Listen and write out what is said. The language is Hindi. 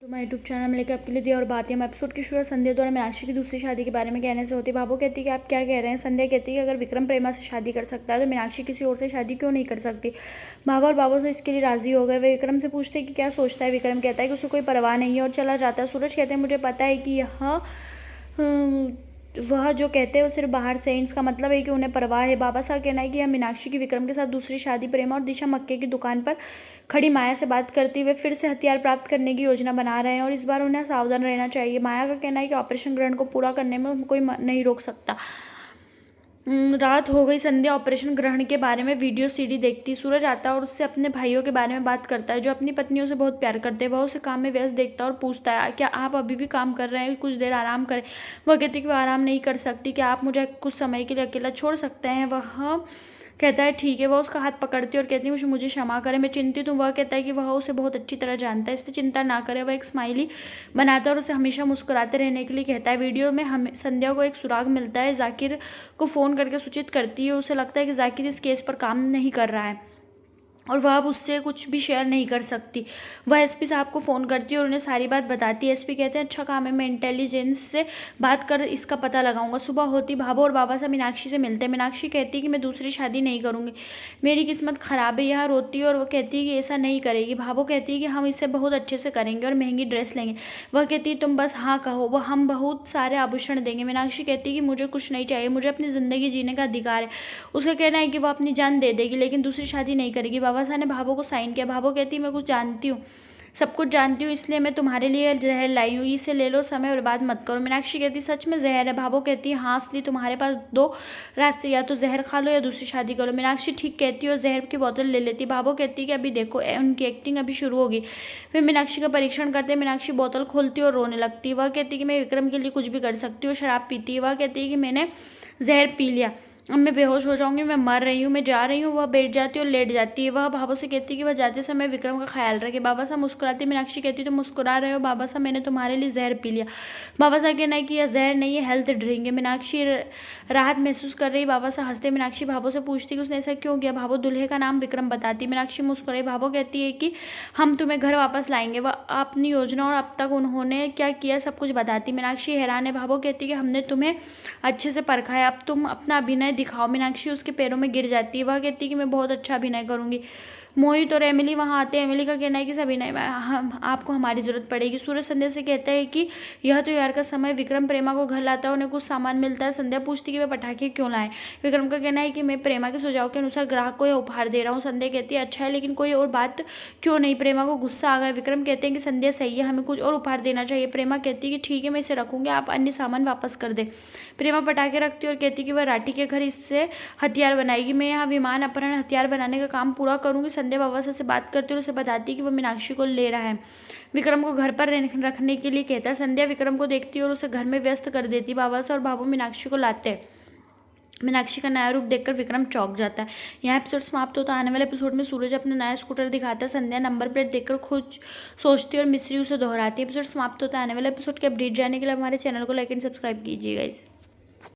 तो मैं यूट्यूब चैनल में लेकर आपके लिए दिया और बात है हम एपिसोड की शुरुआत संध्या द्वारा मीनाक्षी की दूसरी शादी के बारे में कहने से होती है। भाभो कहती है कि आप क्या कह रहे हैं। संध्या कहती है कि अगर विक्रम प्रेमा से शादी कर सकता है तो मीनाक्षी किसी और से शादी क्यों नहीं कर सकती। भाभा और बाबा से इसके लिए राजी हो गए। वे विक्रम से पूछते हैं कि क्या सोचता है। विक्रम कहता है कि उसे कोई परवाह नहीं है और चला जाता है। सूरज कहते हैं मुझे पता है कि वह जो कहते हैं वो सिर्फ बाहर से, इसका मतलब है कि उन्हें परवाह है। बाबा साहब कहना है कि यह मीनाक्षी की विक्रम के साथ दूसरी शादी प्रेमा और दिशा मक्के की दुकान पर खड़ी माया से बात करती हुए फिर से हथियार प्राप्त करने की योजना बना रहे हैं और इस बार उन्हें सावधान रहना चाहिए। माया का कहना है कि ऑपरेशन ग्रहण को पूरा करने में कोई नहीं रोक सकता। रात हो गई। संध्या ऑपरेशन ग्रहण के बारे में वीडियो सीडी देखती। सूरज आता है और उससे अपने भाइयों के बारे में बात करता है जो अपनी पत्नियों से बहुत प्यार करते हैं। वह उसे काम में व्यस्त देखता है और पूछता है क्या आप अभी भी काम कर रहे हैं, कुछ देर आराम करें। वह कहती है कि वह आराम नहीं कर सकती, क्या आप मुझे कुछ समय के लिए अकेला छोड़ सकते हैं। वह कहता है ठीक है। वह उसका हाथ पकड़ती है और कहती है मुझे क्षमा करें, मैं चिंतित हूँ। वह कहता है कि वह उसे बहुत अच्छी तरह जानता है, इससे चिंता ना करे। वह एक स्माइली बनाता है और उसे हमेशा मुस्कुराते रहने के लिए कहता है। वीडियो में हमें संध्या को एक सुराग मिलता है। जाकिर को फ़ोन करके सूचित करती है। उसे लगता है कि जाकिर इस केस पर काम नहीं कर रहा है और वह अब उससे कुछ भी शेयर नहीं कर सकती। वह एसपी साहब को फ़ोन करती है और उन्हें सारी बात बताती है। एसपी कहते हैं अच्छा काम है, मैं इंटेलिजेंस से बात कर इसका पता लगाऊंगा। सुबह होती भाभो और बाबा साहब मीनाक्षी से मिलते हैं। मीनाक्षी कहती है कि मैं दूसरी शादी नहीं करूँगी, मेरी किस्मत ख़राब है। यहाँ रोती है और वह कहती है कि ऐसा नहीं करेगी। भाभो कहती है कि हम इसे बहुत अच्छे से करेंगे और महंगी ड्रेस लेंगे। वह कहती है तुम बस हाँ कहो, वह हम बहुत सारे आभूषण देंगे। मीनाक्षी कहती है कि मुझे कुछ नहीं चाहिए, मुझे अपनी ज़िंदगी जीने का अधिकार है। उसका कहना है कि वह अपनी जान दे देगी लेकिन दूसरी शादी नहीं करेगी। बाबा साहब ने भाभो को साइन किया। भाभो कहती है मैं कुछ जानती हूँ, सब कुछ जानती हूँ, इसलिए मैं तुम्हारे लिए जहर लाई हूँ, इसे ले लो, समय बर्बाद मत करो। मीनाक्षी कहती है सच में जहर है। भाभो कहती है हाँ, इसलिए तुम्हारे पास दो रास्ते, या तो जहर खा लो या दूसरी शादी करो। मीनाक्षी ठीक कहती है और जहर की बोतल ले लेती है। भाभो कहती है कि अभी देखो उनकी एक्टिंग अभी शुरू होगी। फिर मीनाक्षी का परीक्षण करते हैं। मीनाक्षी बोतल खोलती है और रोने लगती है। वह कहती है कि मैं विक्रम के लिए कुछ भी कर सकती हूँ। शराब पीती है। वह कहती है कि मैंने जहर पी लिया, अब मैं बेहोश हो जाऊंगी, मैं मर रही हूँ, मैं जा रही हूँ। वह बैठ जाती है और लेट जाती है। वह भाभो से कहती है कि वह जाते समय विक्रम का ख्याल रखे। बाबा साहब मुस्कुराती। मीनाक्षी कहती है तुम मुस्कुरा रहे हो बाबा साहब, मैंने तुम्हारे लिए जहर पी लिया। बाबा साहब कहना है कि यह जहर नहीं है, हेल्थ ड्रिंक है। मीनाक्षी राहत महसूस कर रही। बाबा साहब हंसते। मीनाक्षी भाभो से पूछती कि उसने ऐसा क्यों किया। भाभो दूल्हे का नाम विक्रम बताती। मीनाक्षी मुस्कुराई। भाभो कहती है कि हम तुम्हें घर वापस लाएंगे। वह अपनी योजना और अब तक उन्होंने क्या किया सब कुछ बताती। मीनाक्षी हैरान है। भाभो कहती है कि हमने तुम्हें अच्छे से परखा है, अब तुम अपना अभिनय दिखाओ। मीनाक्षी उसके पैरों में गिर जाती है। वह कहती है कि मैं बहुत अच्छा अभिनय करूंगी। मोहित और एमिली वहाँ आते हैं। एमिली का कहना है कि अभिनय में आपको हमारी जरूरत पड़ेगी। सूरज संध्या से कहता है कि यह तो यार का समय। विक्रम प्रेमा को घर लाता है, उन्हें कुछ सामान मिलता है। संध्या पूछती है कि वे पटाखे क्यों लाए। विक्रम का कहना है कि मैं प्रेमा के सुझाव के अनुसार ग्राहक को यह उपहार दे रहा हूँ। संध्या कहती है अच्छा है, लेकिन कोई और बात क्यों नहीं। प्रेमा को गुस्सा आ गया। विक्रम कहते हैं कि संध्या सही है, हमें कुछ और उपहार देना चाहिए। प्रेमा कहती है कि ठीक है, मैं इसे रखूंगी, आप अन्य सामान वापस कर दे। प्रेमा पटाखे रखती है और कहती है कि वह राठी के घर इससे हथियार बनाएगी। मैं यहाँ विमान अपहरण हथियार बनाने का काम पूरा करूंगी। संध्या बाबा से बात करती है और उसे बताती है कि वह मीनाक्षी को ले रहा है, विक्रम को घर पर रखने के लिए कहता है। संध्या विक्रम को देखती है और उसे घर में व्यस्त कर देती। बाबा से और भाभो मीनाक्षी को लाते हैं। मीनाक्षी का नया रूप देखकर विक्रम चौंक जाता है। यहाँ एपिसोड समाप्त होता है। आने वाले एपिसोड में सूरज अपना नया स्कूटर दिखाता है। संध्या नंबर प्लेट देखकर खुद सोचती है और मिस्री उसे दोहराती है। एपिसोड समाप्त होता है। आने वाले एपिसोड के अपडेट जानने के लिए हमारे चैनल को लाइक एंड सब्सक्राइब कीजिएगा।